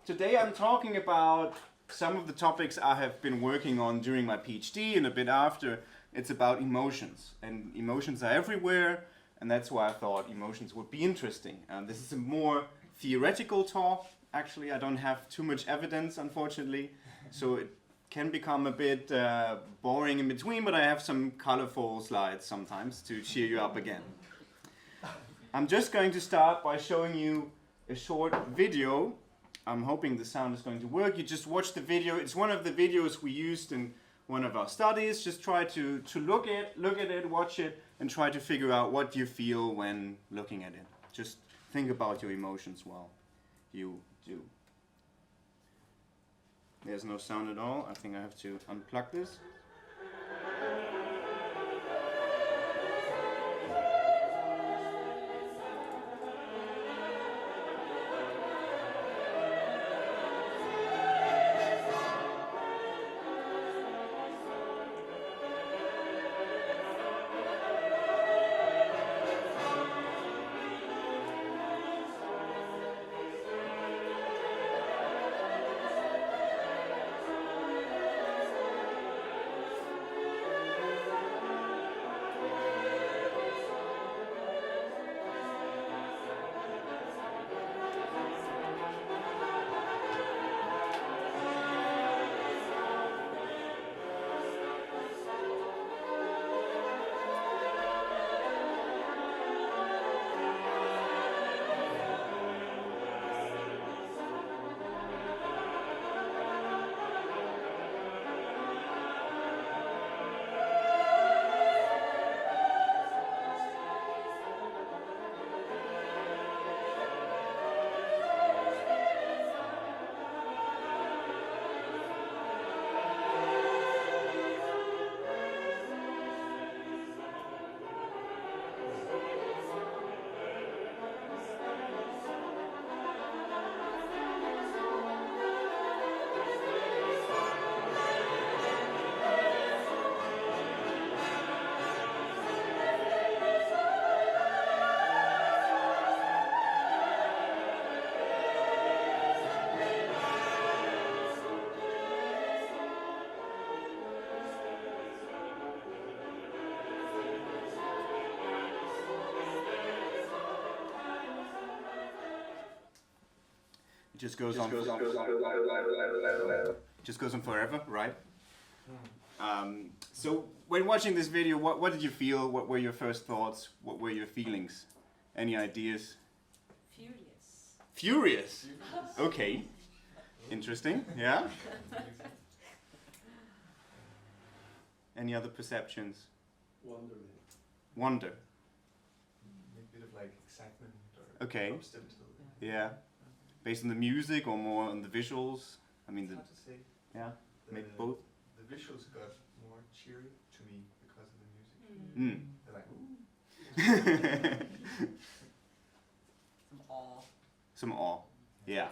Today I'm talking about some of the topics I have been working on during my PhD and a bit after. It's about emotions, and emotions are everywhere, and that's why I thought emotions would be interesting. This is a more theoretical talk. Actually, I don't have too much evidence, unfortunately, so it can become a bit boring in between, but I have some colorful slides sometimes to cheer you up again. I'm just going to start by showing you a short video. I'm hoping the sound is going to work. You just watch the video. It's one of the videos we used in one of our studies. Just try to look at it, watch it, and try to figure out what you feel when looking at it. Just think about your emotions while you do. There's no sound at all. I think I have to unplug this. Just goes on forever, right? So when watching this video, what did you feel? What were your first thoughts? What were your feelings? Any ideas? Furious. Furious? Okay. Interesting, yeah? Any other perceptions? Wonder. A bit of like excitement or Okay. obstacle. Yeah. Based on the music or more on the visuals? I mean, It's hard to say. yeah, maybe both. The visuals got more cheery to me because of the music. They're like, ooh. Some awe. Some awe, yeah.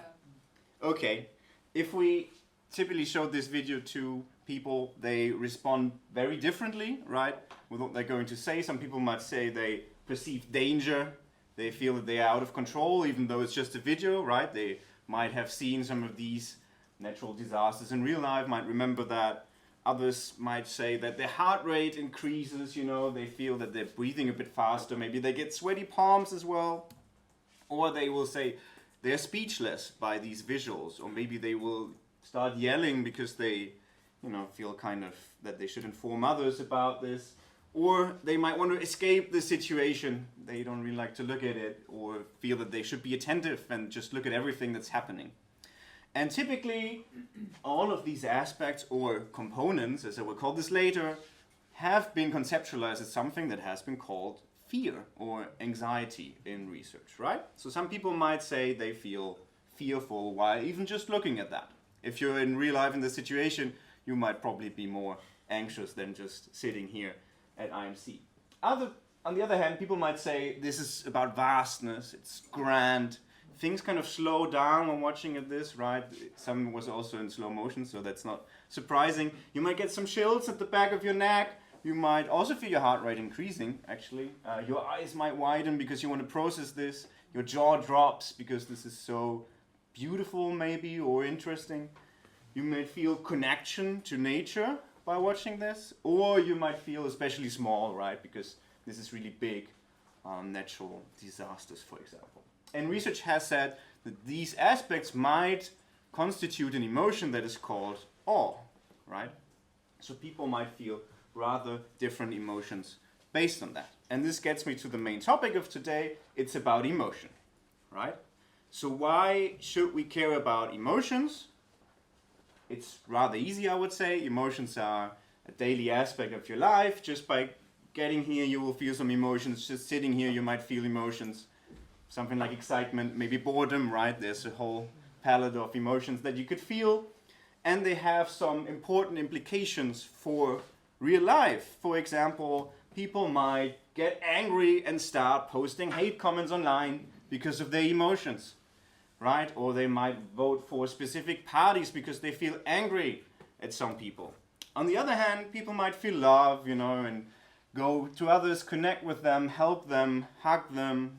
Okay, if we typically show this video to people, they respond very differently, right? With what they're going to say. Some people might say they perceive danger. They feel that they are out of control, even though it's just a video, right? They might have seen some of these natural disasters in real life, might remember that. Others might say that their heart rate increases, you know, they feel that they're breathing a bit faster. Maybe they get sweaty palms as well. Or they will say they're speechless by these visuals. Or maybe they will start yelling because they, you know, feel kind of that they should inform others about this. Or they might want to escape the situation. They don't really like to look at it, or feel that they should be attentive and just look at everything that's happening. And typically, all of these aspects or components, as I will call this later, have been conceptualized as something that has been called fear or anxiety in research, right? So some people might say they feel fearful while even just looking at that. If you're in real life in the situation, you might probably be more anxious than just sitting here at IMC. On the other hand, people might say this is about vastness, it's grand. Things kind of slow down when watching at this, right? Some was also in slow motion, so that's not surprising. You might get some chills at the back of your neck. You might also feel your heart rate increasing, actually. Your eyes might widen because you want to process this. Your jaw drops because this is so beautiful maybe or interesting. You may feel connection to nature by watching this, or you might feel especially small, right? Because this is really big, natural disasters, for example. And research has said that these aspects might constitute an emotion that is called awe, right? So people might feel rather different emotions based on that. And this gets me to the main topic of today. It's about emotion, right? So why should we care about emotions? It's rather easy, I would say. Emotions are a daily aspect of your life. Just by getting here, you will feel some emotions. Just sitting here, you might feel emotions. Something like excitement, maybe boredom, right? There's a whole palette of emotions that you could feel. And they have some important implications for real life. For example, people might get angry and start posting hate comments online because of their emotions, right? Or they might vote for specific parties because they feel angry at some people. On the other hand, people might feel love, and go to others, connect with them, help them, hug them,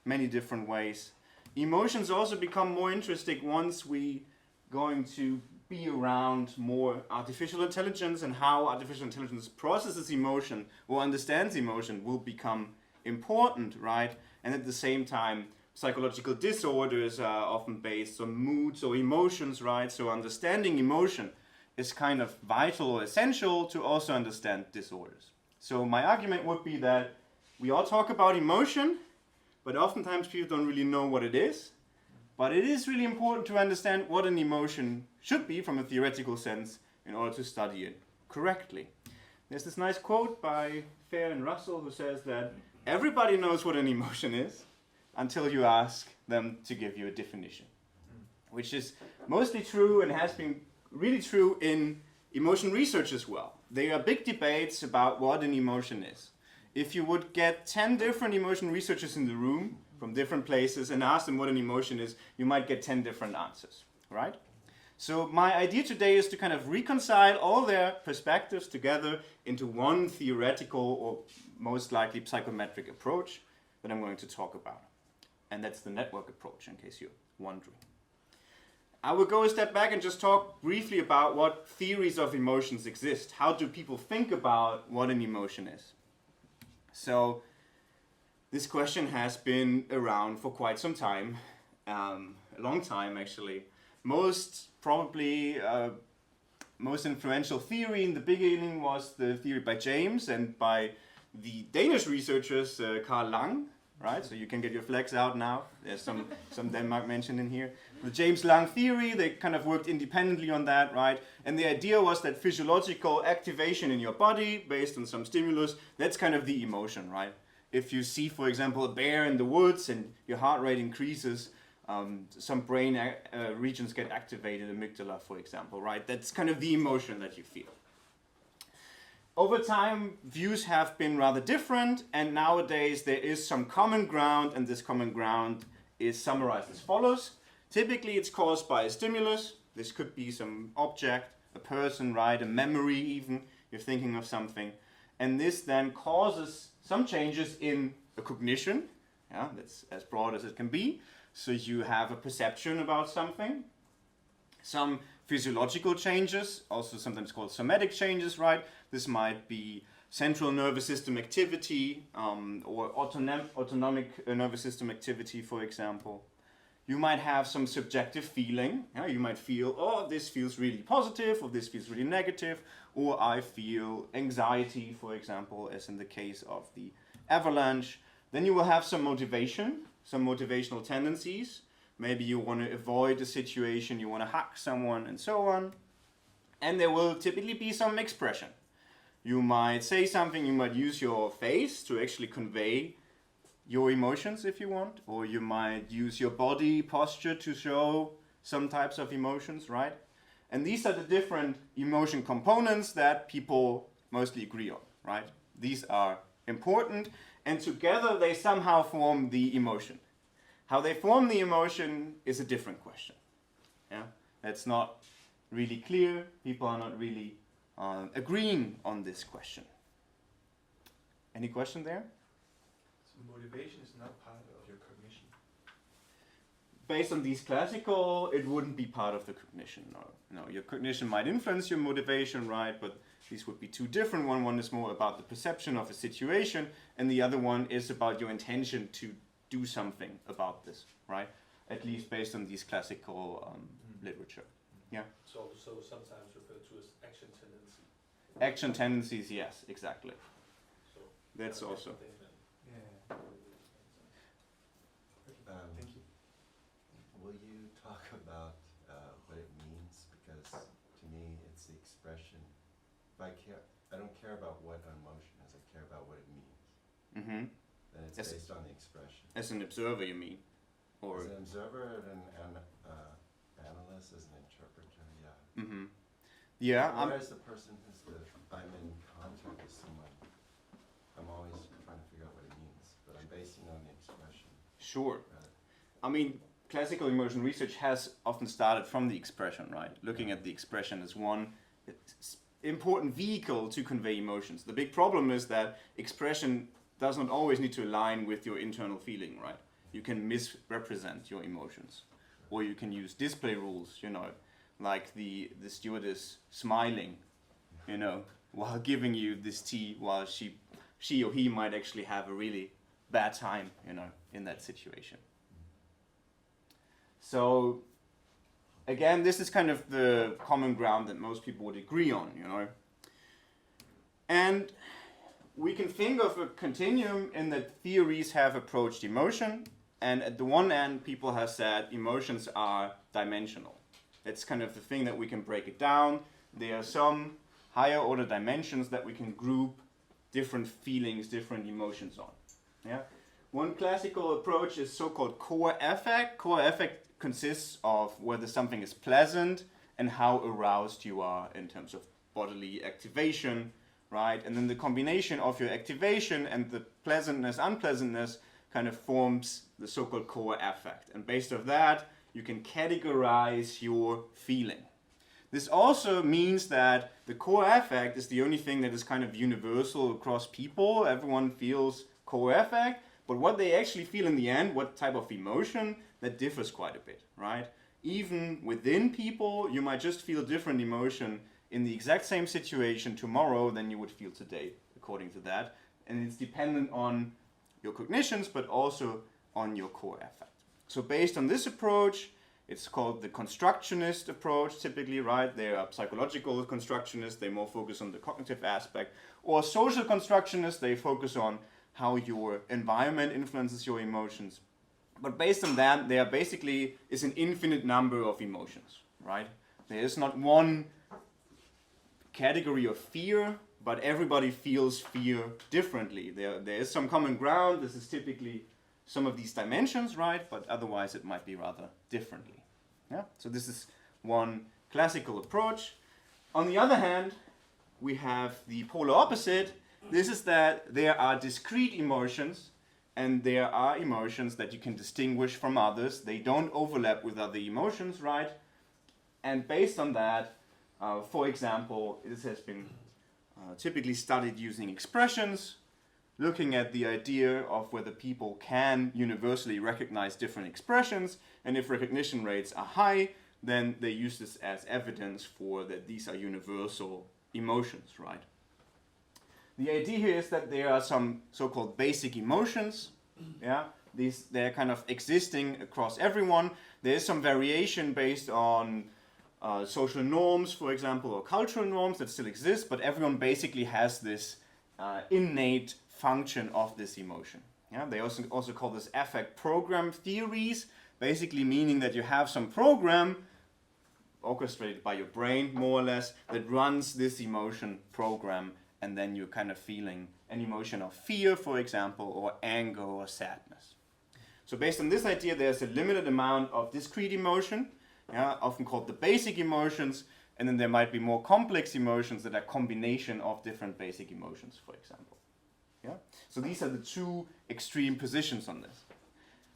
many different ways. Emotions also become more interesting once we going to be around more artificial intelligence, and how artificial intelligence processes emotion or understands emotion will become important, right? And at the same time, psychological disorders are often based on moods or emotions, right? So understanding emotion is kind of vital or essential to also understand disorders. So my argument would be that we all talk about emotion, but oftentimes people don't really know what it is. But it is really important to understand what an emotion should be from a theoretical sense in order to study it correctly. There's this nice quote by Fair and Russell who says that everybody knows what an emotion is until you ask them to give you a definition, which is mostly true and has been really true in emotion research as well. There are big debates about what an emotion is. If you would get 10 different emotion researchers in the room from different places and ask them what an emotion is, you might get 10 different answers, right? So my idea today is to kind of reconcile all their perspectives together into one theoretical or most likely psychometric approach that I'm going to talk about. And that's the network approach, in case you're wondering. I will go a step back and just talk briefly about what theories of emotions exist. How do people think about what an emotion is? So this question has been around for quite some time, a long time actually. Most influential theory in the beginning was the theory by James and by the Danish researchers Carl Lang, right? So you can get your flags out now. There's some Denmark mentioned in here. The James Lang theory, they kind of worked independently on that, right? And the idea was that physiological activation in your body based on some stimulus, that's kind of the emotion, right? If you see, for example, a bear in the woods and your heart rate increases, some brain regions get activated, amygdala, for example, right? That's kind of the emotion that you feel. Over time, views have been rather different, and nowadays there is some common ground, and this common ground is summarized as follows. Typically, it's caused by a stimulus. This could be some object, a person, right? A memory even, you're thinking of something. And this then causes some changes in a cognition. Yeah, that's as broad as it can be. So you have a perception about something. Some physiological changes, also sometimes called somatic changes, right? This might be central nervous system activity or autonomic nervous system activity, for example. You might have some subjective feeling. Yeah? You might feel, oh, this feels really positive, or this feels really negative, or I feel anxiety, for example, as in the case of the avalanche. Then you will have some motivation, some motivational tendencies. Maybe you want to avoid a situation, you want to hug someone, and so on. And there will typically be some expression. You might say something, you might use your face to actually convey your emotions if you want, or you might use your body posture to show some types of emotions, right? And these are the different emotion components that people mostly agree on, right? These are important, and together they somehow form the emotion. How they form the emotion is a different question. Yeah, that's not really clear. People are not really agreeing on this question. Any question there? So motivation is not part of your cognition. based on these classical, it wouldn't be part of the cognition. No, your cognition might influence your motivation, right? But these would be two different. One is more about the perception of a situation, and the other one is about your intention to do something about this, right? At least based on these classical literature. Yeah. So sometimes referred to as action tendency. Action tendencies, yes, exactly. So That's also. something that Yeah. Thank you. Will you talk about what it means? Because to me, it's the expression. If I don't care about what emotion is. I care about what it means. Mm-hmm. Then it's Yes. based on the expression. As an observer, you mean? Or As an observer, an analyst, as an interpreter, yeah. mm-hmm. Yeah. Or as the person I'm in contact with someone, I'm always trying to figure out what it means, but I'm basing on the expression. Sure. Rather. I mean, classical emotion research has often started from the expression, right? Looking at the expression as one important vehicle to convey emotions. The big problem is that expression does not always need to align with your internal feeling, right? You can misrepresent your emotions. Or you can use display rules, like the stewardess smiling, while giving you this tea while she or he might actually have a really bad time, in that situation. So, again, this is kind of the common ground that most people would agree on, And we can think of a continuum in that theories have approached emotion, and at the one end, people have said emotions are dimensional. That's kind of the thing that we can break it down. There are some higher order dimensions that we can group different feelings, different emotions on. Yeah. One classical approach is so-called core affect. Core affect consists of whether something is pleasant and how aroused you are in terms of bodily activation, right? And then the combination of your activation and the pleasantness, unpleasantness kind of forms the so-called core affect. And based on that, you can categorize your feeling. This also means that the core affect is the only thing that is kind of universal across people. Everyone feels core affect, but what they actually feel in the end, what type of emotion, that differs quite a bit, right? Even within people, you might just feel different emotion in the exact same situation tomorrow than you would feel today, according to that. And it's dependent on your cognitions, but also on your core affect. So based on this approach, it's called the constructionist approach, typically, right? They are psychological constructionists, they more focus on the cognitive aspect. Or social constructionists, they focus on how your environment influences your emotions. But based on that, there basically is an infinite number of emotions, right? There is not one category of fear, but everybody feels fear differently. There is some common ground. This is typically some of these dimensions, right? But otherwise it might be rather differently. Yeah? So this is one classical approach. On the other hand, we have the polar opposite. This is that there are discrete emotions, and there are emotions that you can distinguish from others. They don't overlap with other emotions, right? And based on that, for example, this has been typically studied using expressions, looking at the idea of whether people can universally recognize different expressions, and if recognition rates are high, then they use this as evidence for that these are universal emotions, right? The idea here is that there are some so-called basic emotions, yeah? They're kind of existing across everyone. There is some variation based on social norms, for example, or cultural norms that still exist, but everyone basically has this innate function of this emotion. Yeah? They also call this affect program theories, basically meaning that you have some program orchestrated by your brain, more or less, that runs this emotion program, and then you're kind of feeling an emotion of fear, for example, or anger or sadness. So based on this idea, there's a limited amount of discrete emotion, often called the basic emotions, and then there might be more complex emotions that are a combination of different basic emotions, for example. Yeah? So these are the two extreme positions on this.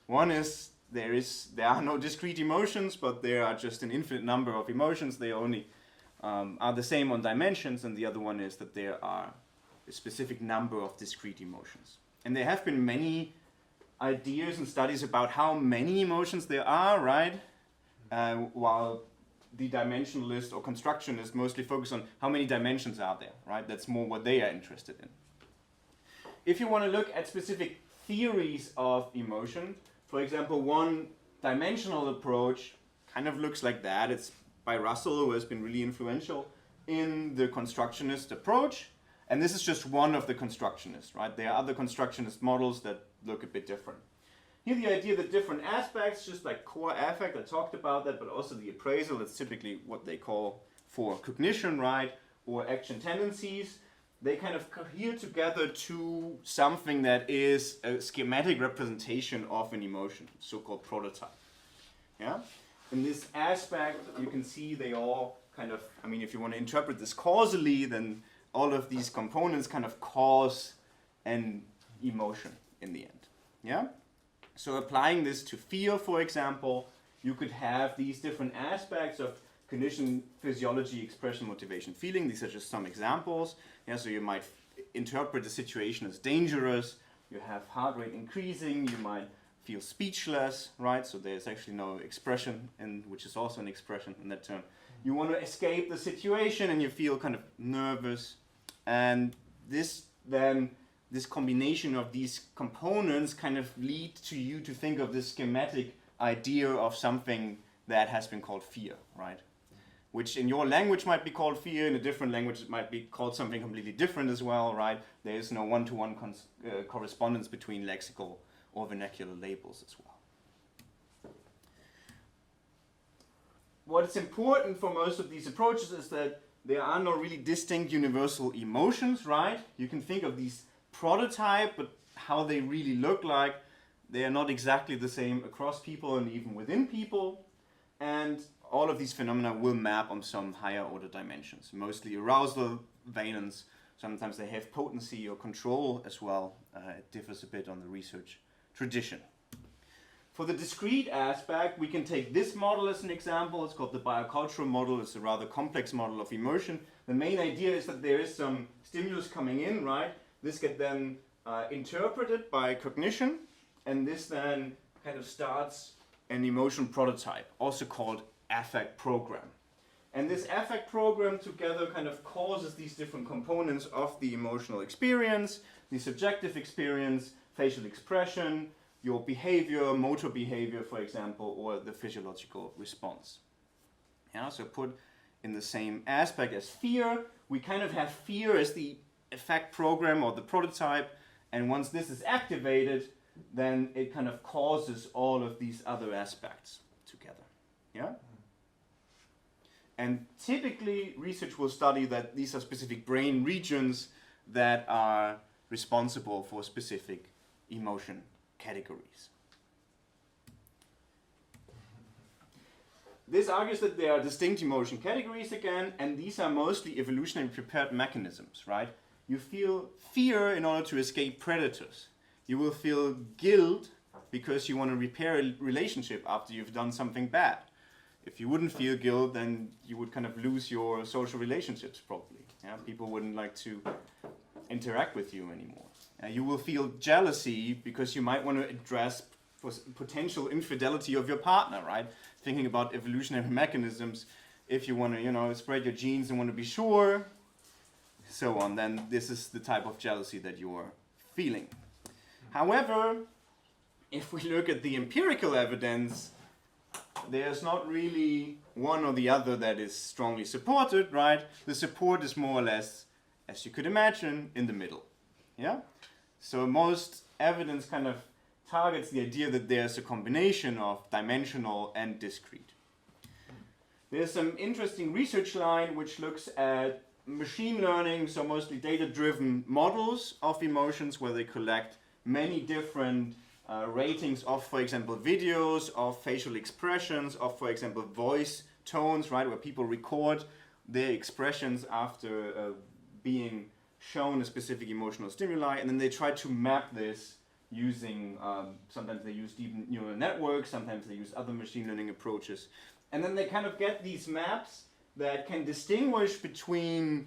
One is there are no discrete emotions, but there are just an infinite number of emotions. They only are the same on dimensions, and the other one is that there are a specific number of discrete emotions. And there have been many ideas and studies about how many emotions there are, right? While the dimensionalist or constructionist mostly focus on how many dimensions are there, right? That's more what they are interested in. If you want to look at specific theories of emotion, for example, one dimensional approach kind of looks like that. It's by Russell, who has been really influential in the constructionist approach. And this is just one of the constructionists, right? There are other constructionist models that look a bit different. Here the idea that different aspects, just like core affect, I talked about that, but also the appraisal, that's typically what they call for cognition, right? Or action tendencies, they kind of cohere together to something that is a schematic representation of an emotion, so-called prototype. Yeah? In this aspect, you can see they all kind of, I mean, if you want to interpret this causally, then all of these components kind of cause an emotion in the end. Yeah? So applying this to fear, for example, you could have these different aspects of cognition, physiology, expression, motivation, feeling. These are just some examples. Yeah, so you might interpret the situation as dangerous. You have heart rate increasing. You might feel speechless, right? So there's actually no expression, which is also an expression in that term. You want to escape the situation and you feel kind of nervous. And this combination of these components kind of lead to you to think of this schematic idea of something that has been called fear, right? Which in your language might be called fear, in a different language it might be called something completely different as well, right? There is no one-to-one correspondence between lexical or vernacular labels as well. What is important for most of these approaches is that there are no really distinct universal emotions, right? You can think of these prototype, but how they really look like, they are not exactly the same across people and even within people. And all of these phenomena will map on some higher order dimensions, mostly arousal, valence. Sometimes they have potency or control as well. It differs a bit on the research tradition. For the discrete aspect, we can take this model as an example. It's called the biocultural model. It's a rather complex model of emotion. The main idea is that there is some stimulus coming in, right? This gets then interpreted by cognition, and this then kind of starts an emotion prototype, also called affect program. And this affect program together kind of causes these different components of the emotional experience, the subjective experience, facial expression, your behavior, motor behavior, for example, or the physiological response. Yeah, so put in the same aspect as fear, we kind of have fear as the effect program or the prototype, and once this is activated, then it kind of causes all of these other aspects together. Yeah? And typically, research will study that these are specific brain regions that are responsible for specific emotion categories. This argues that there are distinct emotion categories again, and these are mostly evolutionary prepared mechanisms, right? You feel fear in order to escape predators. You will feel guilt because you want to repair a relationship after you've done something bad. If you wouldn't feel guilt, then you would kind of lose your social relationships probably. Yeah? People wouldn't like to interact with you anymore. You will feel jealousy because you might want to address potential infidelity of your partner, right? Thinking about evolutionary mechanisms, if you want to, spread your genes and want to be sure, so on, then this is the type of jealousy that you're feeling. However, if we look at the empirical evidence, there's not really one or the other that is strongly supported, right? The support is more or less, as you could imagine, in the middle. Yeah? So most evidence kind of targets the idea that there's a combination of dimensional and discrete. There's some interesting research line which looks at machine learning, so mostly data-driven models of emotions where they collect many different ratings of, for example, videos, of facial expressions, of, for example, voice tones, right, where people record their expressions after being shown a specific emotional stimuli, and then they try to map this using, sometimes they use deep neural networks, sometimes they use other machine learning approaches, and then they kind of get these maps that can distinguish between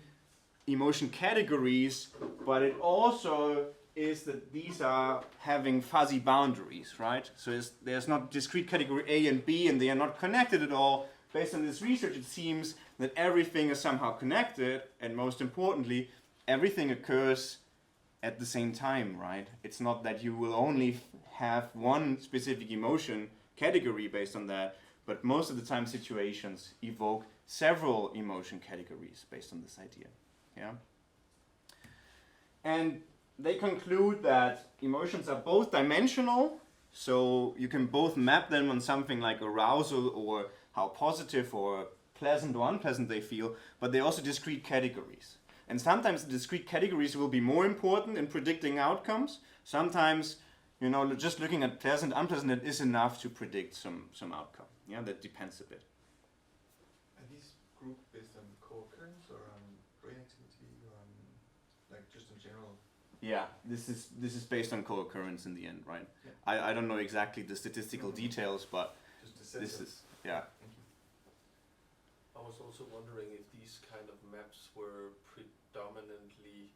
emotion categories, but it also is that these are having fuzzy boundaries, right? So there's not discrete category A and B, and they are not connected at all. Based on this research, it seems that everything is somehow connected, and most importantly, everything occurs at the same time, right? It's not that you will only have one specific emotion category based on that, but most of the time situations evoke several emotion categories based on this idea. Yeah. And they conclude that emotions are both dimensional, so you can both map them on something like arousal or how positive or pleasant or unpleasant they feel, but they're also discrete categories. And sometimes the discrete categories will be more important in predicting outcomes. Sometimes, you know, just looking at pleasant, unpleasant, it is enough to predict some outcome. Yeah, that depends a bit. Are these grouped based on co-occurrence or on brain activity or on, like, just in general? Yeah, this is based on co-occurrence in the end, right? Yeah. I don't know exactly the statistical details, but Just a sense this of- is, yeah. Thank you. I was also wondering if these kind of maps were predominantly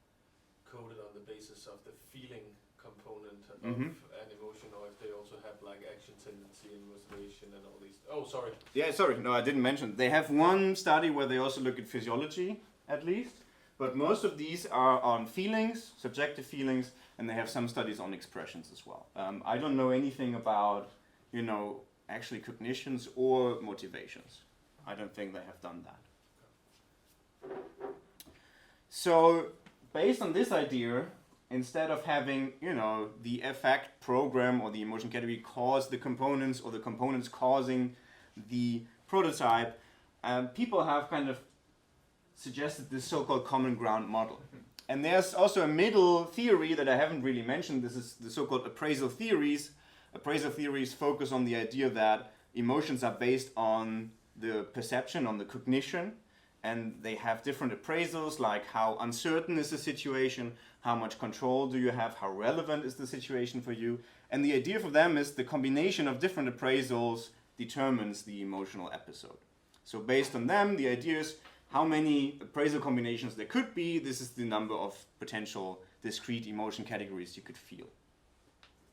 coded on the basis of the feeling component of Mhm. an emotion, or if they also have like action tendency and motivation and all these. Oh, sorry. Yeah, sorry, no, I didn't mention. They have one study where they also look at physiology, at least, but most of these are on feelings, subjective feelings, and they have some studies on expressions as well. I don't know anything about, you know, actually cognitions or motivations. I don't think they have done that. So, based on this idea, instead of having, you know, the effect program or the emotion category cause the components or the components causing the prototype, people have kind of suggested this so-called common ground model. And there's also a middle theory that I haven't really mentioned. This is the so-called appraisal theories. Appraisal theories focus on the idea that emotions are based on the perception, on the cognition, and they have different appraisals, like how uncertain is the situation, how much control do you have, how relevant is the situation for you. And the idea for them is the combination of different appraisals determines the emotional episode. So based on them, the idea is how many appraisal combinations there could be. This is the number of potential discrete emotion categories you could feel.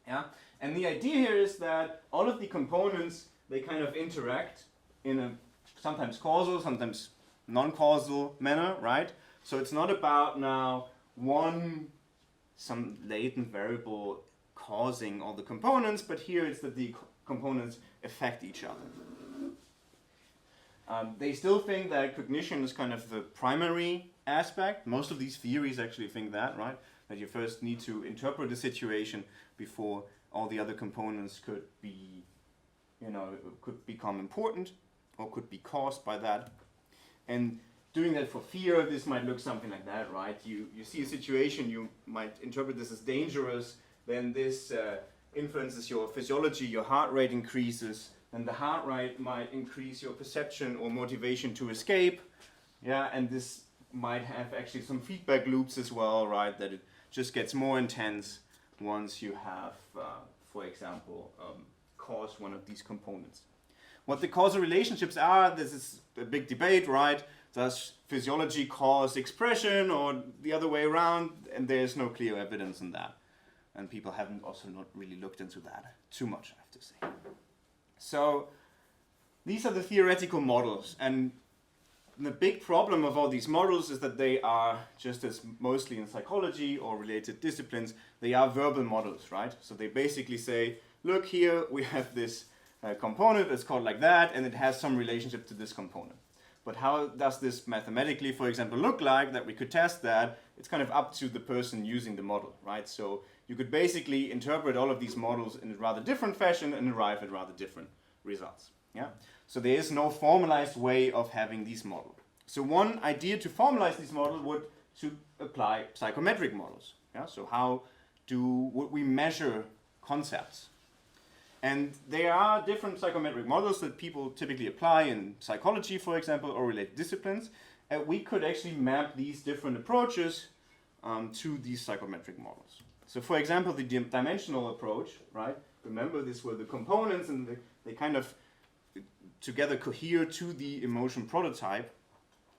Yeah? And the idea here is that all of the components, they kind of interact in a sometimes causal, sometimes non-causal manner, right? So it's not about now some latent variable causing all the components, but here it's that the components affect each other. They still think that cognition is kind of the primary aspect. Most of these theories actually think that, right? That you first need to interpret the situation before all the other components could be, you know, could become important or could be caused by that. And doing that for fear, this might look something like that, right? You see a situation, you might interpret this as dangerous, then this influences your physiology, your heart rate increases, then the heart rate might increase your perception or motivation to escape. Yeah, and this might have actually some feedback loops as well, right? That it just gets more intense once you have, for example, caused one of these components. What the causal relationships are, this is a big debate, right? Does physiology cause expression or the other way around? And there's no clear evidence in that. And people haven't also not really looked into that too much, I have to say. So these are the theoretical models. And the big problem of all these models is that they are, just as mostly in psychology or related disciplines, they are verbal models, right? So they basically say, look here, we have this component that's called like that, and it has some relationship to this component. But how does this mathematically, for example, look like that we could test that? It's kind of up to the person using the model, right? So you could basically interpret all of these models in a rather different fashion and arrive at rather different results. Yeah. So there is no formalized way of having these models. So one idea to formalize this model would to apply psychometric models. Yeah. So how would we measure concepts? And there are different psychometric models that people typically apply in psychology, for example, or related disciplines. And we could actually map these different approaches to these psychometric models. So for example, the dimensional approach, right? Remember, these were the components and they kind of together cohere to the emotion prototype.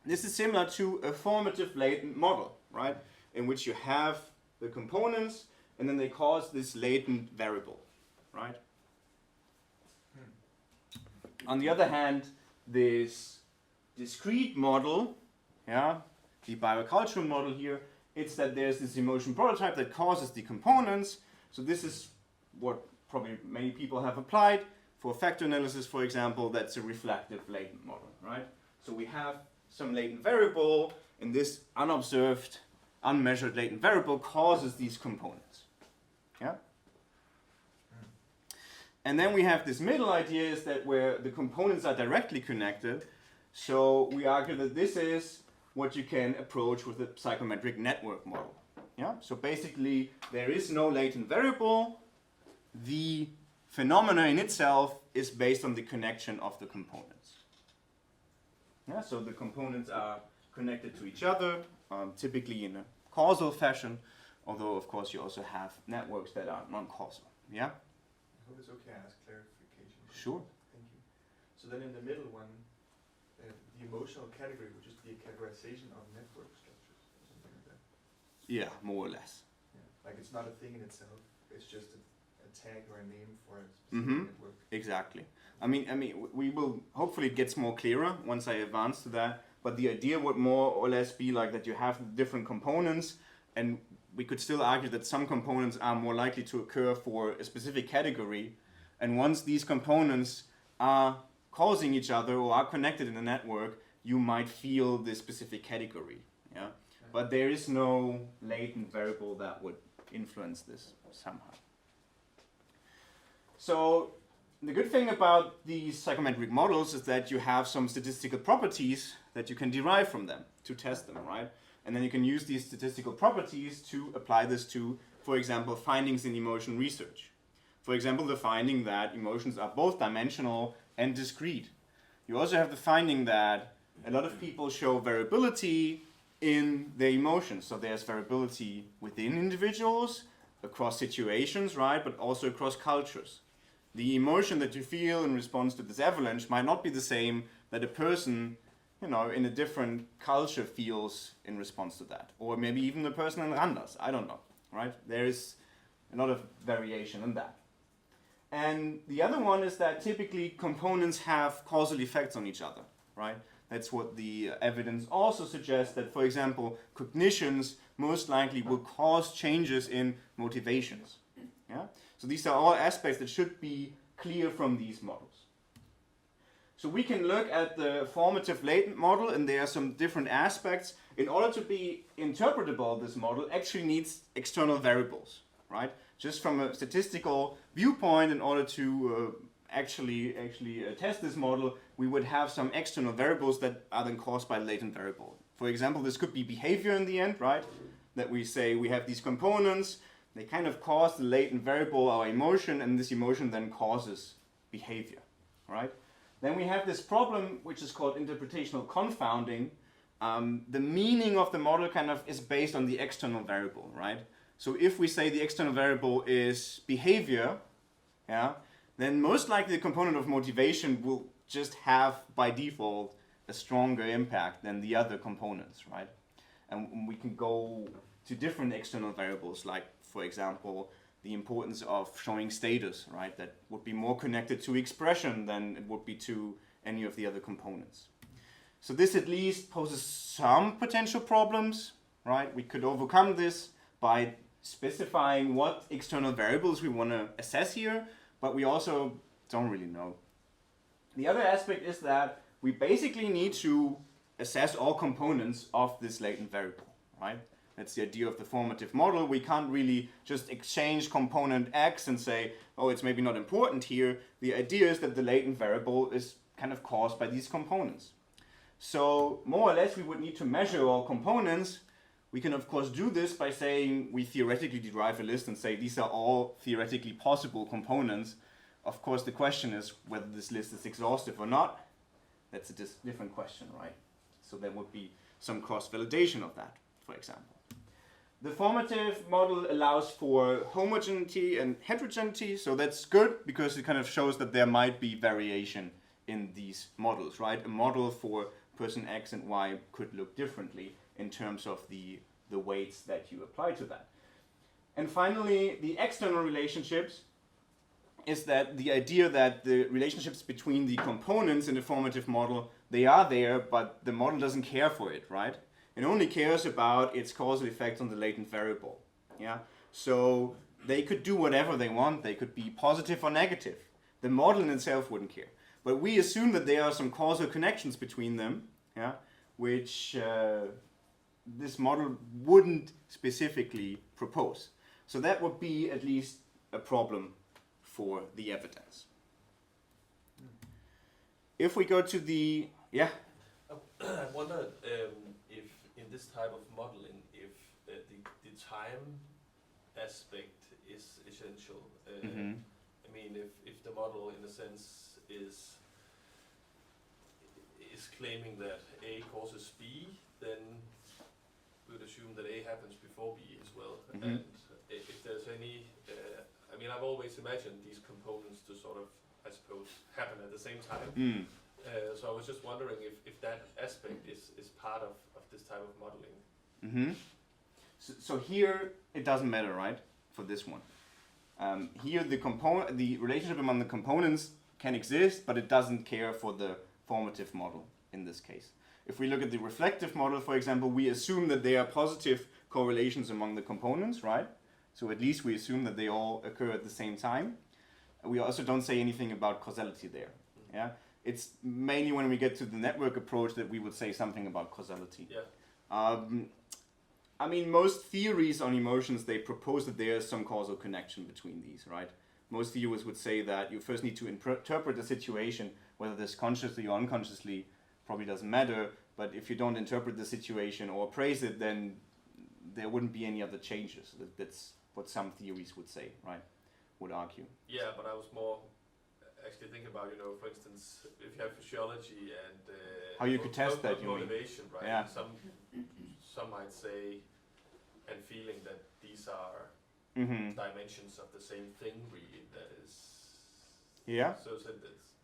This is similar to a formative latent model, right? In which you have the components and then they cause this latent variable, right? On the other hand, this discrete model, yeah, the biocultural model here, it's that there's this emotion prototype that causes the components. So this is what probably many people have applied for factor analysis, for example. That's a reflective latent model, right? So we have some latent variable, and this unobserved, unmeasured latent variable causes these components. Yeah? And then we have this middle idea is that where the components are directly connected. So we argue that this is what you can approach with a psychometric network model. Yeah? So basically, there is no latent variable. The phenomena in itself is based on the connection of the components. Yeah? So the components are connected to each other, typically in a causal fashion, although of course you also have networks that are non-causal. Yeah? I hope it's okay I ask clarification. Sure. Thank you. So then in the middle one, the emotional category would just be a categorization of network structures or something like that. Yeah, more or less. Yeah. Like it's not a thing in itself. It's just a tag or a name for a specific Mhm. network. Exactly. I mean, we will, hopefully it gets more clearer once I advance to that, but the idea would more or less be like that you have different components, and we could still argue that some components are more likely to occur for a specific category, and once these components are causing each other or are connected in a network, you might feel this specific category. Yeah? But there is no latent variable that would influence this somehow. So the good thing about these psychometric models is that you have some statistical properties that you can derive from them to test them, right? And then you can use these statistical properties to apply this to, for example, findings in emotion research. For example, the finding that emotions are both dimensional and discrete. You also have the finding that a lot of people show variability in their emotions. So there's variability within individuals, across situations, right? But also across cultures. The emotion that you feel in response to this avalanche might not be the same that a person, in a different culture feels in response to that. Or maybe even the person in Randers, I don't know, right? There is a lot of variation in that. And the other one is that typically components have causal effects on each other, right? That's what the evidence also suggests, that, for example, cognitions most likely will cause changes in motivations. Yeah? So these are all aspects that should be clear from these models. So we can look at the formative latent model, and there are some different aspects. In order to be interpretable, this model actually needs external variables, right? Just from a statistical viewpoint, in order to actually test this model, we would have some external variables that are then caused by latent variable. For example, this could be behavior in the end, right? That we say we have these components, they kind of cause the latent variable, our emotion, and this emotion then causes behavior, right? Then we have this problem which is called interpretational confounding. The meaning of the model kind of is based on the external variable, right? So if we say the external variable is behavior, yeah, then most likely the component of motivation will just have by default a stronger impact than the other components, right? And we can go to different external variables, like, for example, the importance of showing status, right? That would be more connected to expression than it would be to any of the other components. So this at least poses some potential problems, right? We could overcome this by specifying what external variables we want to assess here, but we also don't really know. The other aspect is that we basically need to assess all components of this latent variable, right? That's the idea of the formative model. We can't really just exchange component X and say, oh, it's maybe not important here. The idea is that the latent variable is kind of caused by these components. So more or less we would need to measure all components. We can of course do this by saying we theoretically derive a list and say these are all theoretically possible components. Of course the question is whether this list is exhaustive or not. That's a different question, right? So there would be some cross-validation of that, for example. The formative model allows for homogeneity and heterogeneity, so that's good because it kind of shows that there might be variation in these models, right? A model for person X and Y could look differently in terms of the weights that you apply to that. And finally, the external relationships is that the idea that the relationships between the components in the formative model, they are there, but the model doesn't care for it, right? It only cares about its causal effect on the latent variable. Yeah. So they could do whatever they want. They could be positive or negative. The model in itself wouldn't care. But we assume that there are some causal connections between them, yeah, which this model wouldn't specifically propose. So that would be at least a problem for the evidence. If we go to the, yeah. I wondered if in this type of modeling, if the time aspect is essential. I mean, if the model, in a sense, is claiming that A causes B, then we would assume that A happens before B as well. And if there's any, I mean, I've always imagined these components to sort of, I suppose, happen at the same time. So I was just wondering if that aspect is part of this type of modeling. So here it doesn't matter, right? For this one, here the relationship among the components can exist, but it doesn't care for the formative model in this case. If we look at the reflective model, for example, we assume that there are positive correlations among the components, right? So at least we assume that they all occur at the same time. We also don't say anything about causality there. Yeah, it's mainly when we get to the network approach that we would say something about causality. Yeah. I mean, most theories on emotions, they propose that there is some causal connection between these, right? Most theorists would say that you first need to interpret the situation, whether this consciously or unconsciously probably doesn't matter, but if you don't interpret the situation or appraise it, then there wouldn't be any other changes. That's what some theories would say, right? Would argue. Yeah, but I was more actually thinking about, for instance, if you have physiology and how you could test that, you mean? Motivation, right? Yeah. Some might say, and feeling that these are dimensions of the same thing, really. That is. Yeah. So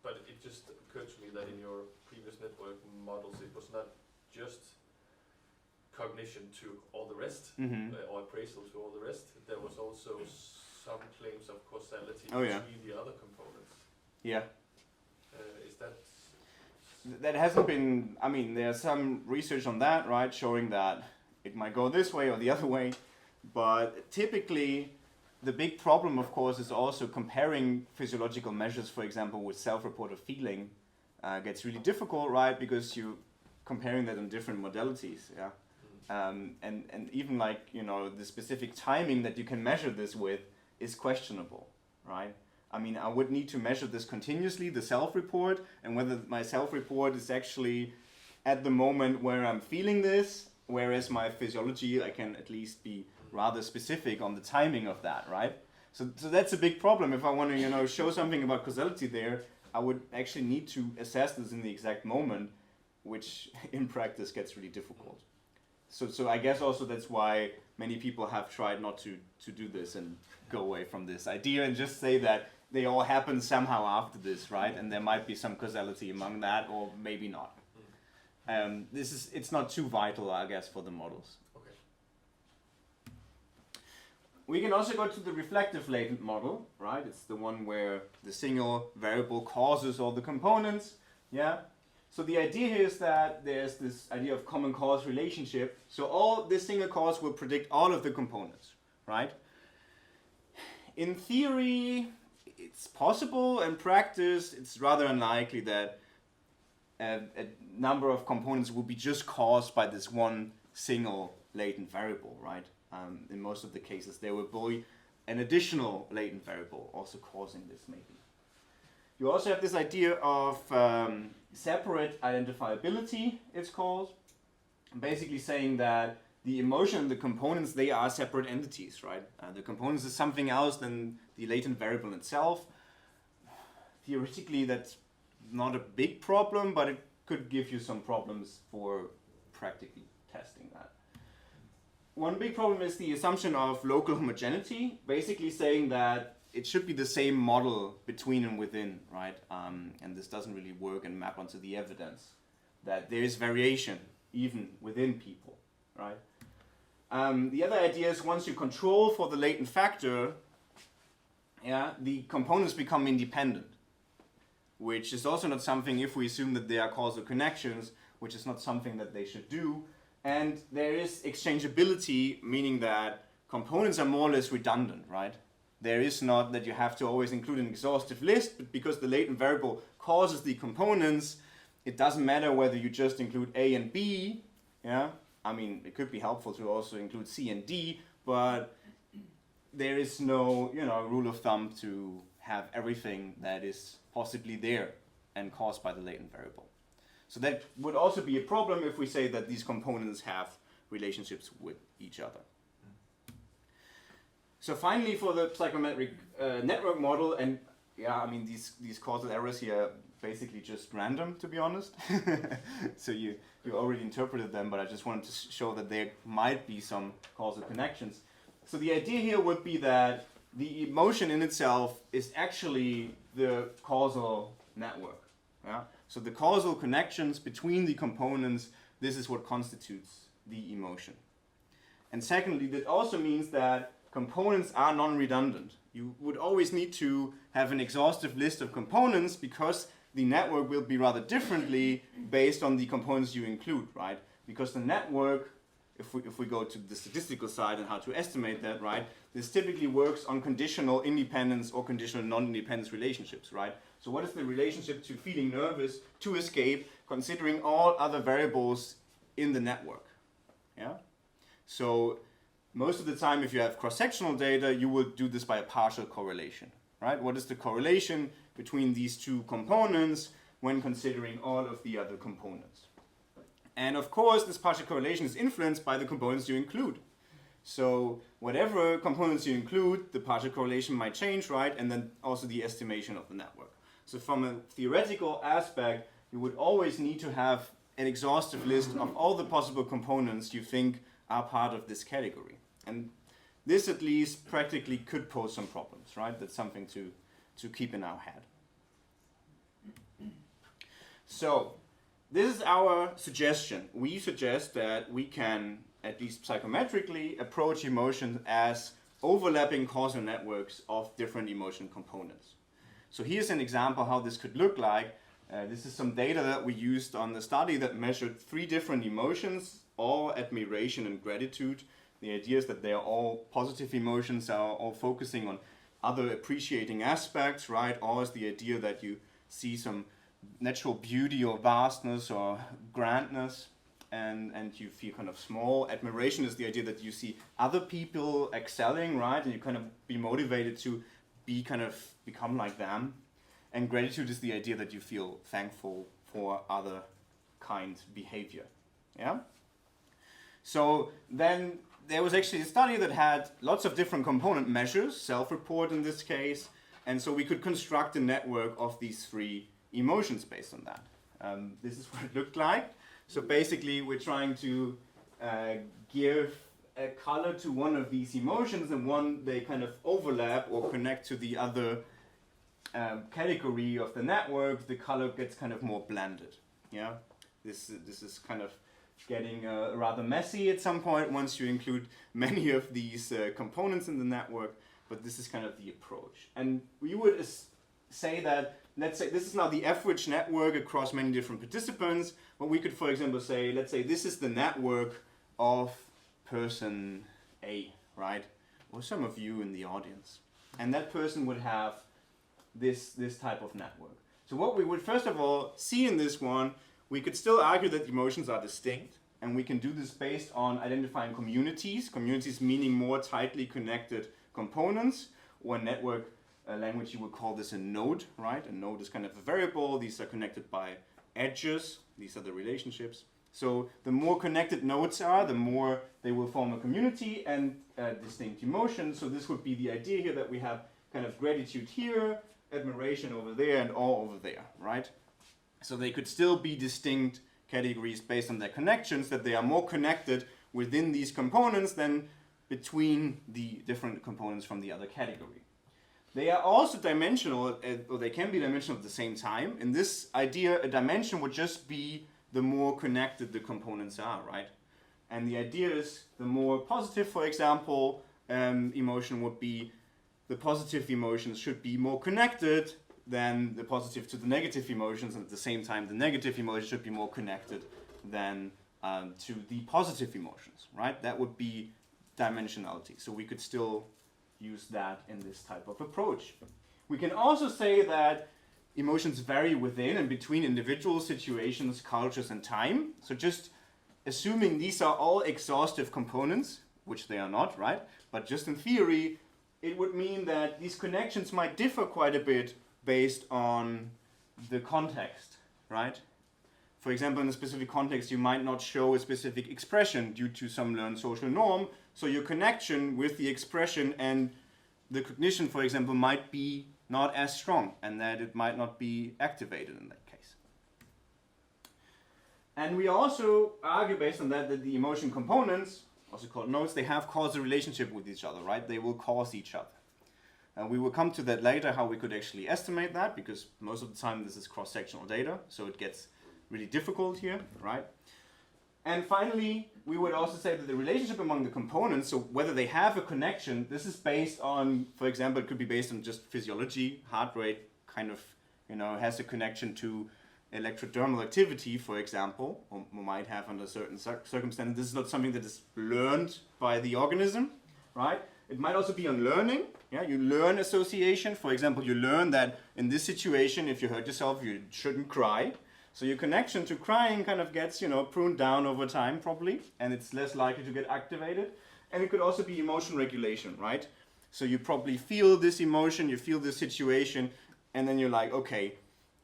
but it just occurred to me that in your previous network models, it was not just cognition to all the rest, or appraisal to all the rest. There was also some claims of causality between the other components. Yeah. Is that? That hasn't been, I mean, there's some research on that, right, showing that it might go this way or the other way, but typically the big problem, of course, is also comparing physiological measures, for example, with self-reported feeling gets really difficult, right, because you're comparing that on different modalities, yeah, and even like, the specific timing that you can measure this with is questionable, right? I mean, I would need to measure this continuously, the self-report, and whether my self-report is actually at the moment where I'm feeling this, whereas my physiology, I can at least be rather specific on the timing of that, right? So that's a big problem. If I want to, show something about causality there, I would actually need to assess this in the exact moment, which in practice gets really difficult. So I guess also that's why many people have tried not to do this and go away from this idea and just say that they all happen somehow after this, right? And there might be some causality among that, or maybe not. It's not too vital, I guess, for the models. Okay. We can also go to the reflective latent model, right? It's the one where the single variable causes all the components, yeah? So the idea here is that there's this idea of common cause relationship. So all this single cause will predict all of the components, right? In theory, it's possible. In practice, it's rather unlikely that a number of components will be just caused by this one single latent variable, right? In most of the cases, there will be an additional latent variable also causing this, maybe. You also have this idea of separate identifiability, it's called. Basically saying that the emotion and the components, they are separate entities, right? The components is something else than the latent variable itself. Theoretically, that's not a big problem, but it could give you some problems for practically testing that. One big problem is the assumption of local homogeneity, basically saying that it should be the same model between and within, right? And this doesn't really work and map onto the evidence that there is variation even within people, right? The other idea is once you control for the latent factor, yeah, the components become independent, which is also not something if we assume that they are causal connections, which is not something that they should do. And there is exchangeability, meaning that components are more or less redundant, right? There is not that you have to always include an exhaustive list, but because the latent variable causes the components, it doesn't matter whether you just include A and B, yeah? I mean, it could be helpful to also include C and D, but there is no, rule of thumb to have everything that is possibly there and caused by the latent variable. So that would also be a problem if we say that these components have relationships with each other. So finally, for the psychometric network model, and yeah, I mean, these causal errors here are basically just random, to be honest. So you already interpreted them, but I just wanted to show that there might be some causal connections. So the idea here would be that the emotion in itself is actually the causal network. Yeah? So the causal connections between the components, this is what constitutes the emotion. And secondly, that also means that components are non-redundant. You would always need to have an exhaustive list of components because the network will be rather differently based on the components you include, right? Because the network, if we go to the statistical side and how to estimate that, right? This typically works on conditional independence or conditional non-independence relationships, right? So what is the relationship to feeling nervous to escape, considering all other variables in the network? Yeah. So most of the time, if you have cross-sectional data, you will do this by a partial correlation, right? What is the correlation between these two components when considering all of the other components? And of course, this partial correlation is influenced by the components you include. So whatever components you include, the partial correlation might change, right? And then also the estimation of the network. So from a theoretical aspect, you would always need to have an exhaustive list of all the possible components you think are part of this category. And this at least practically could pose some problems, right? That's something to keep in our head. So this is our suggestion. We suggest that we can, at least psychometrically, approach emotions as overlapping causal networks of different emotion components. So here's an example how this could look like. This is some data that we used on the study that measured 3 different emotions, all admiration and gratitude. The idea is that they are all positive emotions, are all focusing on other appreciating aspects, right? Or is the idea that you see some natural beauty or vastness or grandness and you feel kind of small. Admiration is the idea that you see other people excelling, right? And you kind of be motivated to become like them. And gratitude is the idea that you feel thankful for other kind behavior. Yeah? So then there was actually a study that had lots of different component measures, self-report in this case, and so we could construct a network of these 3 emotions based on that. This is what it looked like. So basically we're trying to give a color to one of these emotions, and one they kind of overlap or connect to the other category of the network. The color gets kind of more blended. Yeah, this is kind of getting rather messy at some point once you include many of these components in the network, but this is kind of the approach. And we would say that, let's say this is now the average network across many different participants, but we could, for example, say, let's say this is the network of person A, right? Or some of you in the audience. And that person would have this type of network. So what we would first of all see in this one, we could still argue that emotions are distinct, and we can do this based on identifying communities meaning more tightly connected components, or network language you would call this a node, right? A node is kind of a variable. These are connected by edges. These are the relationships. So the more connected nodes are, the more they will form a community and distinct emotions. So this would be the idea here, that we have kind of gratitude here, admiration over there, and awe over there, right? So they could still be distinct categories based on their connections, that they are more connected within these components than between the different components from the other category. They are also dimensional, or they can be dimensional at the same time. In this idea, a dimension would just be the more connected the components are, right? And the idea is the more positive, for example, emotion would be, the positive emotions should be more connected than the positive to the negative emotions, and at the same time the negative emotions should be more connected than to the positive emotions, right? That would be dimensionality. So we could still use that in this type of approach. We can also say that emotions vary within and between individual situations, cultures, and time. So just assuming these are all exhaustive components, which they are not, right? But just in theory, it would mean that these connections might differ quite a bit based on the context, right? For example, in a specific context, you might not show a specific expression due to some learned social norm, so your connection with the expression and the cognition, for example, might be not as strong, and that it might not be activated in that case. And we also argue based on that the emotion components, also called nodes, they have causal relationship with each other, right? They will cause each other. And we will come to that later, how we could actually estimate that, because most of the time this is cross-sectional data, so it gets really difficult here, right? And finally, we would also say that the relationship among the components, so whether they have a connection, this is based on, for example, it could be based on just physiology, heart rate kind of, has a connection to electrodermal activity, for example, or might have under certain circumstances. This is not something that is learned by the organism, right? It might also be on learning. Yeah, you learn association. For example, you learn that in this situation, if you hurt yourself, you shouldn't cry. So your connection to crying kind of gets, pruned down over time probably, and it's less likely to get activated. And it could also be emotion regulation, right? So you probably feel this emotion, you feel this situation, and then you're like, okay,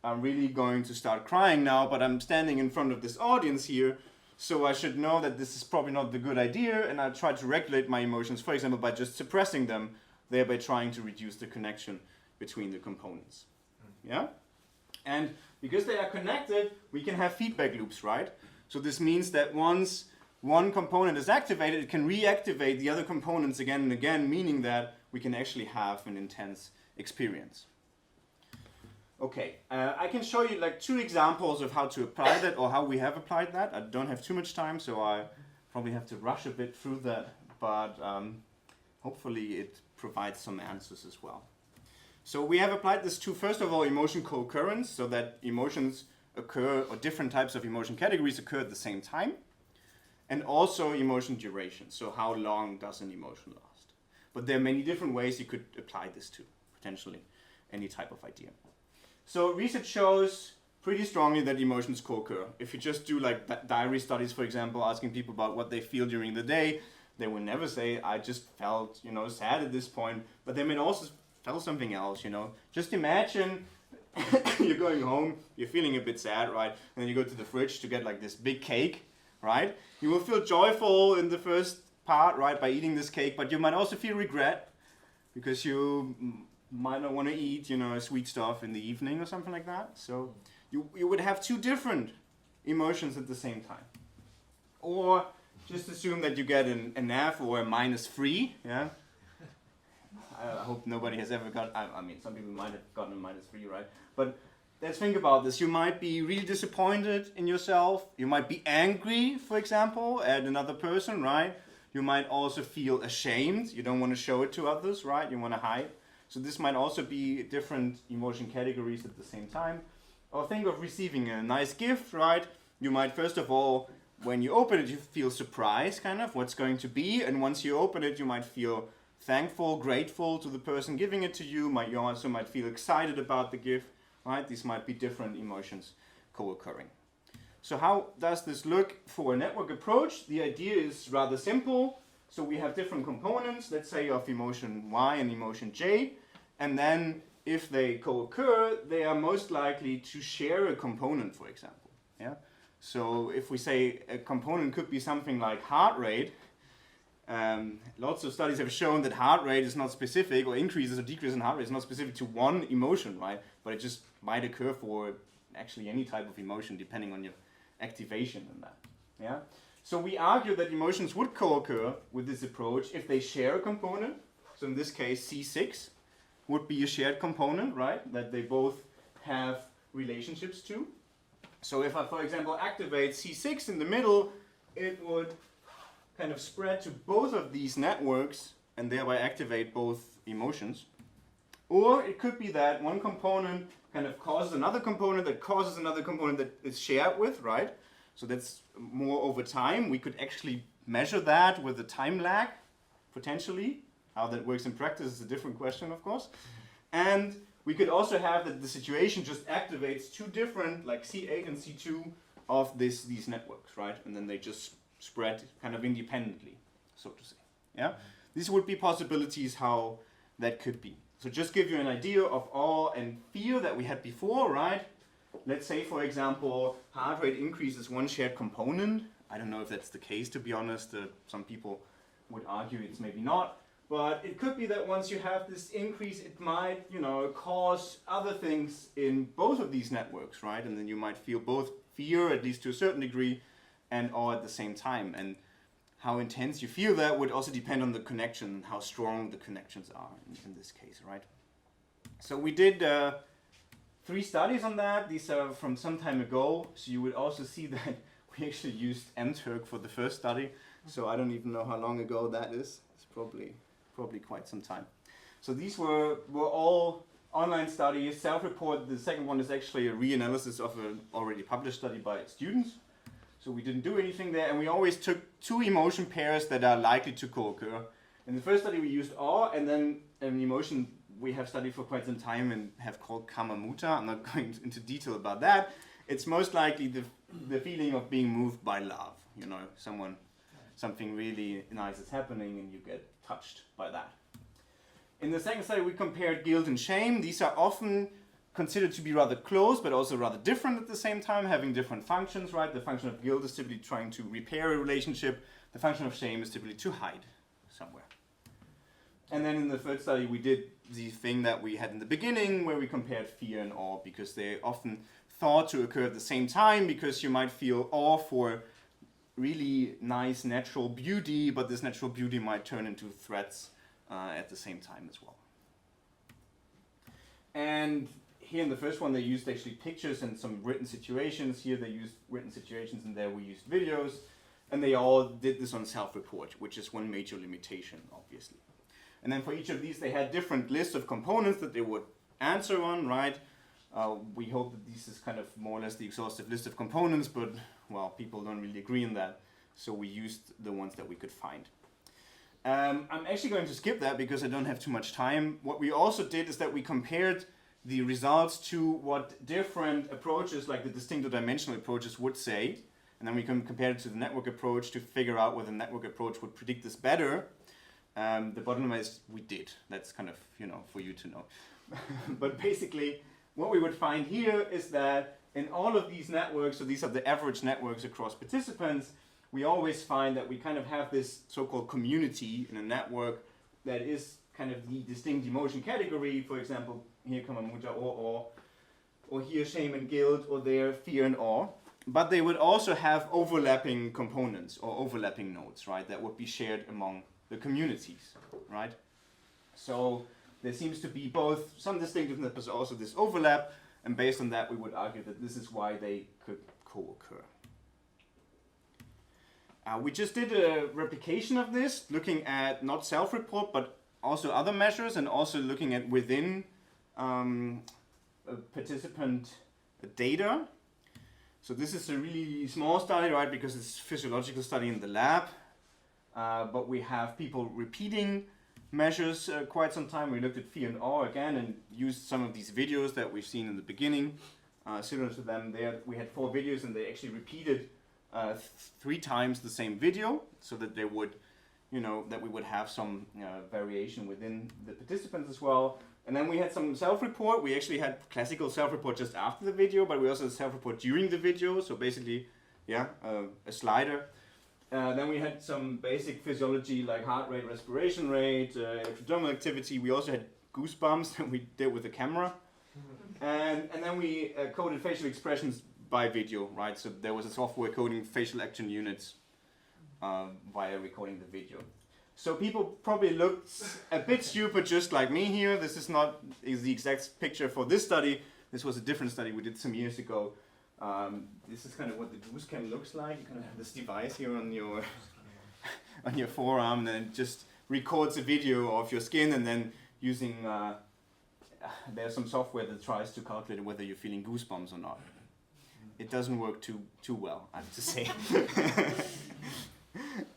I'm really going to start crying now, but I'm standing in front of this audience here, so I should know that this is probably not the good idea, and I try to regulate my emotions, for example, by just suppressing them, thereby trying to reduce the connection between the components. Yeah? And because they are connected, we can have feedback loops, right? So this means that once one component is activated, it can reactivate the other components again and again, meaning that we can actually have an intense experience. Okay, I can show you like 2 examples of how to apply that, or how we have applied that. I don't have too much time, so I probably have to rush a bit through that, but hopefully it provides some answers as well. So we have applied this to, first of all, emotion co-occurrence, so that emotions occur, or different types of emotion categories occur at the same time, and also emotion duration, so how long does an emotion last. But there are many different ways you could apply this to, potentially, any type of idea. So research shows pretty strongly that emotions co-occur. If you just do like diary studies, for example, asking people about what they feel during the day, they will never say, I just felt, sad at this point, but they may also feel something else, Just imagine you're going home, you're feeling a bit sad, right? And then you go to the fridge to get like this big cake, right? You will feel joyful in the first part, right, by eating this cake, but you might also feel regret because you might not want to eat, sweet stuff in the evening or something like that. So you would have 2 different emotions at the same time. Or just assume that you get an F or a -3, yeah? I hope nobody has ever got, I mean, some people might have gotten a -3, right? But let's think about this. You might be really disappointed in yourself. You might be angry, for example, at another person, right? You might also feel ashamed. You don't want to show it to others, right? You want to hide. So this might also be different emotion categories at the same time. Or think of receiving a nice gift, right? You might, first of all, when you open it, you feel surprised, kind of, what's going to be. And once you open it, you might feel thankful, grateful to the person giving it to you. You also might feel excited about the gift, right? These might be different emotions co-occurring. So how does this look for a network approach? The idea is rather simple. So we have different components, let's say of emotion Y and emotion J. And then if they co-occur, they are most likely to share a component, for example. Yeah. So if we say a component could be something like heart rate, lots of studies have shown that heart rate is not specific, or increases or decreases in heart rate is not specific to one emotion, right? But it just might occur for actually any type of emotion depending on your activation in that. Yeah. So we argue that emotions would co-occur with this approach if they share a component. So in this case, C6 would be a shared component, right? That they both have relationships to. So if I, for example, activate C6 in the middle, it would kind of spread to both of these networks and thereby activate both emotions. Or it could be that one component kind of causes another component that causes another component that is shared with, right? So that's more over time. We could actually measure that with a time lag, potentially. How that works in practice is a different question, of course. And we could also have that the situation just activates two different, like C8 and C2 of these networks, right? And then they just spread kind of independently, so to say. Yeah? These would be possibilities how that could be. So just give you an idea of awe and fear that we had before, right? Let's say, for example, heart rate increase is one shared component. I don't know if that's the case, to be honest. Some people would argue it's maybe not. But it could be that once you have this increase, it might, cause other things in both of these networks, right? And then you might feel both fear, at least to a certain degree, and awe at the same time. And how intense you feel that would also depend on the connection, how strong the connections are in this case, right? So we did 3 studies on that. These are from some time ago. So you would also see that we actually used mTurk for the first study. So I don't even know how long ago that is. It's probably quite some time. So these were all online studies, self-report. The second one is actually a reanalysis of an already published study by students. So we didn't do anything there, and we always took 2 emotion pairs that are likely to co-occur. In the first study we used awe, and then an emotion we have studied for quite some time and have called kamamuta. I'm not going into detail about that. It's most likely the feeling of being moved by love. Something really nice is happening and you get touched by that. In the second study we compared guilt and shame. These are often considered to be rather close but also rather different at the same time, having different functions, right? The function of guilt is typically trying to repair a relationship. The function of shame is typically to hide somewhere. And then in the third study we did the thing that we had in the beginning where we compared fear and awe, because they often thought to occur at the same time, because you might feel awe for really nice natural beauty, but this natural beauty might turn into threats at the same time as well. And here in the first one they used actually pictures and some written situations. Here they used written situations, and there we used videos. And they all did this on self-report, which is one major limitation, obviously. And then for each of these they had different lists of components that they would answer on, right? We hope that this is kind of more or less the exhaustive list of components, but well, people don't really agree on that. So we used the ones that we could find. I'm actually going to skip that because I don't have too much time. What we also did is that we compared the results to what different approaches, like the distinct or dimensional approaches, would say. And then we can compare it to the network approach to figure out whether the network approach would predict this better. The bottom line is we did. That's kind of, for you to know. But basically, what we would find here is that in all of these networks, so these are the average networks across participants, we always find that we kind of have this so-called community in a network that is kind of the distinct emotion category. For example, here kamamuta or here shame and guilt, or there fear and awe. But they would also have overlapping components or overlapping nodes, right, that would be shared among the communities, right? So there seems to be both some distinctiveness but also this overlap, and based on that we would argue that this is why they could co-occur. We just did a replication of this, looking at not self-report but also other measures, and also looking at within participant data. So this is a really small study, right, because it's a physiological study in the lab, but we have people repeating measures quite some time. We looked at fear and awe again and used some of these videos that we've seen in the beginning. Similar to them there, we had 4 videos and they actually repeated 3 times the same video, so that they would, that we would have some variation within the participants as well. And then we had some self-report. We actually had classical self-report just after the video, but we also had self-report during the video. So basically, a slider. Then we had some basic physiology like heart rate, respiration rate, electrodermal activity. We also had goosebumps that we did with the camera. And then we coded facial expressions by video, right? So there was a software coding facial action units via recording the video. So people probably looked a bit stupid just like me here. This is not the exact picture for this study. This was a different study we did some years ago. This is kind of what the goose cam looks like. You kind of have this device here on your on your forearm, and then it just records a video of your skin, and then using there's some software that tries to calculate whether you're feeling goosebumps or not. It doesn't work too well, I have to say.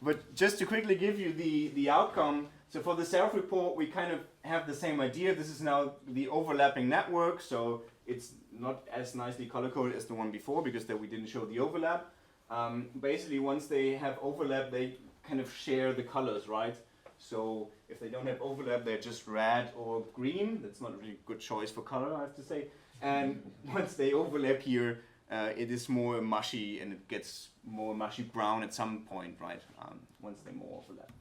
But just to quickly give you the outcome, so for the self-report we kind of have the same idea. This is now the overlapping network, so it's not as nicely color-coded as the one before because then we didn't show the overlap. Basically, once they have overlap, they kind of share the colors, right? So if they don't have overlap, they're just red or green. That's not a really good choice for color, I have to say. And once they overlap here, it is more mushy, and it gets more mushy brown at some point, right? Once they more overlap.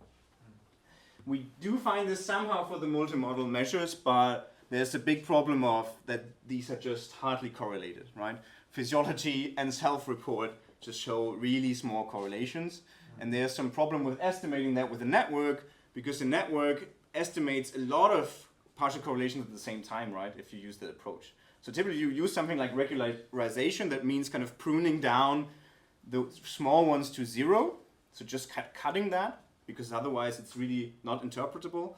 We do find this somehow for the multimodal measures, but there's a big problem of that these are just hardly correlated, right? Physiology and self-report just show really small correlations. And there's some problem with estimating that with a network, because the network estimates a lot of partial correlations at the same time, right? If you use that approach. So typically you use something like regularization, that means kind of pruning down the small ones to zero. So just cutting that, because otherwise it's really not interpretable.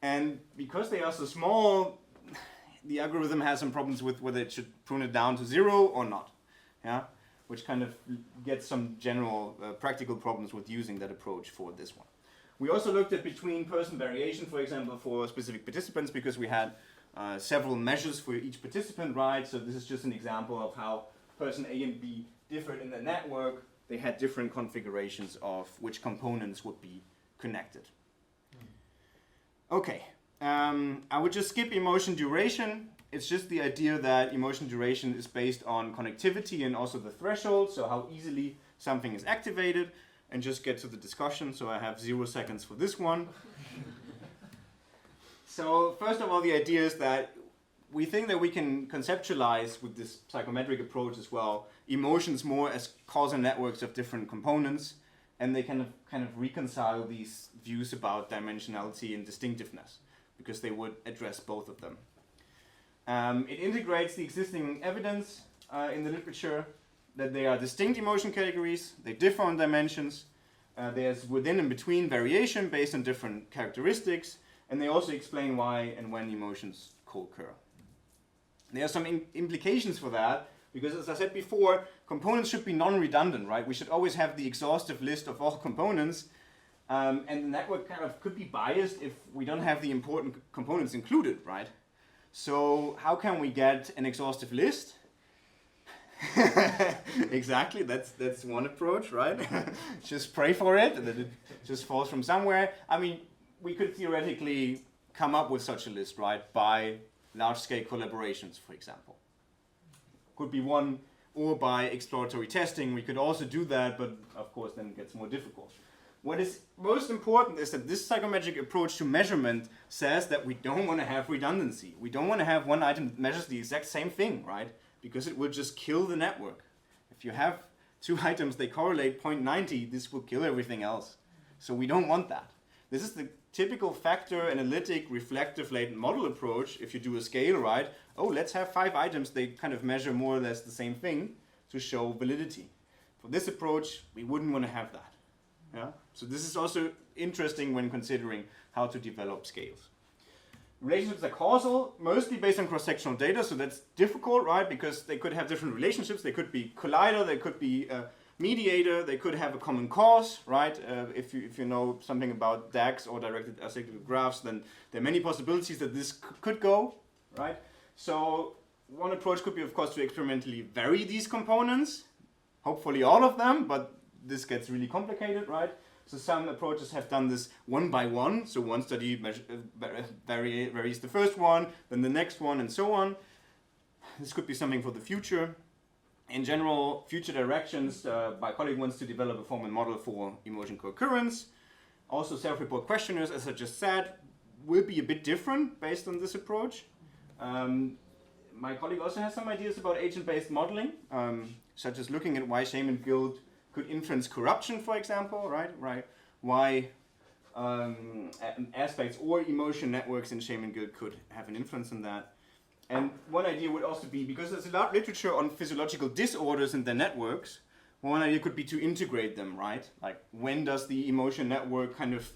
And because they are so small, the algorithm has some problems with whether it should prune it down to zero or not. Yeah, which kind of gets some general practical problems with using that approach for this one. We also looked at between person variation, for example, for specific participants, because we had several measures for each participant, right? So this is just an example of how person A and B differed in the network. They had different configurations of which components would be connected. Okay, I would just skip emotion duration. It's just the idea that emotion duration is based on connectivity and also the threshold, so how easily something is activated, and just get to the discussion. So I have 0 seconds for this one. So first of all, the idea is that we think that we can conceptualize with this psychometric approach as well emotions more as causal networks of different components, and they kind of reconcile these views about dimensionality and distinctiveness, because they would address both of them. It integrates the existing evidence in the literature that they are distinct emotion categories, they differ on dimensions, there's within and between variation based on different characteristics, and they also explain why and when emotions co-occur. There are some implications for that, because as I said before, components should be non-redundant, right? We should always have the exhaustive list of all components, and the network kind of could be biased if we don't have the important components included, right? So how can we get an exhaustive list? Exactly, that's one approach, right? Just pray for it, and then it just falls from somewhere. I mean, we could theoretically come up with such a list, right, by large-scale collaborations, for example. Could be one, or by exploratory testing. We could also do that, but of course then it gets more difficult. What is most important is that this psychometric approach to measurement says that we don't want to have redundancy. We don't want to have one item that measures the exact same thing, right? Because it will just kill the network. If you have two items, they correlate 0.90, this will kill everything else. So we don't want that. This is the typical factor analytic reflective latent model approach. If you do a scale, right? Oh, let's have 5 items, they kind of measure more or less the same thing to show validity. For this approach, we wouldn't want to have that. Yeah? So this is also interesting when considering how to develop scales. Relationships are causal, mostly based on cross-sectional data, so that's difficult, right? Because they could have different relationships. They could be collider, they could be mediator, they could have a common cause, right? If you know something about DAGs or directed acyclic graphs, then there are many possibilities that this could go, right? So one approach could be, of course, to experimentally vary these components, hopefully all of them, but this gets really complicated, right? So some approaches have done this one by one. So one study varies the first one, then the next one, and so on. This could be something for the future. In general, future directions, my colleague wants to develop a formal model for emotion co-occurrence. Also, self-report questionnaires, as I just said, will be a bit different based on this approach. My colleague also has some ideas about agent-based modeling, such as looking at why shame and guilt could influence corruption, for example, right? Why aspects or emotion networks in shame and guilt could have an influence on that. And one idea would also be, because there's a lot of literature on physiological disorders in their networks, one idea could be to integrate them, right? Like when does the emotion network kind of,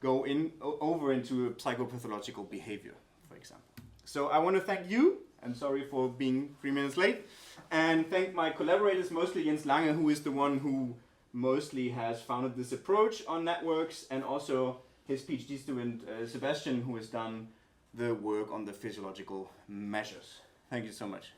go over into a psychopathological behavior, for example. So I want to thank you, and sorry for being 3 minutes late, and thank my collaborators, mostly Jens Lange, who is the one who mostly has founded this approach on networks, and also his PhD student Sebastian, who has done the work on the physiological measures. Thank you so much.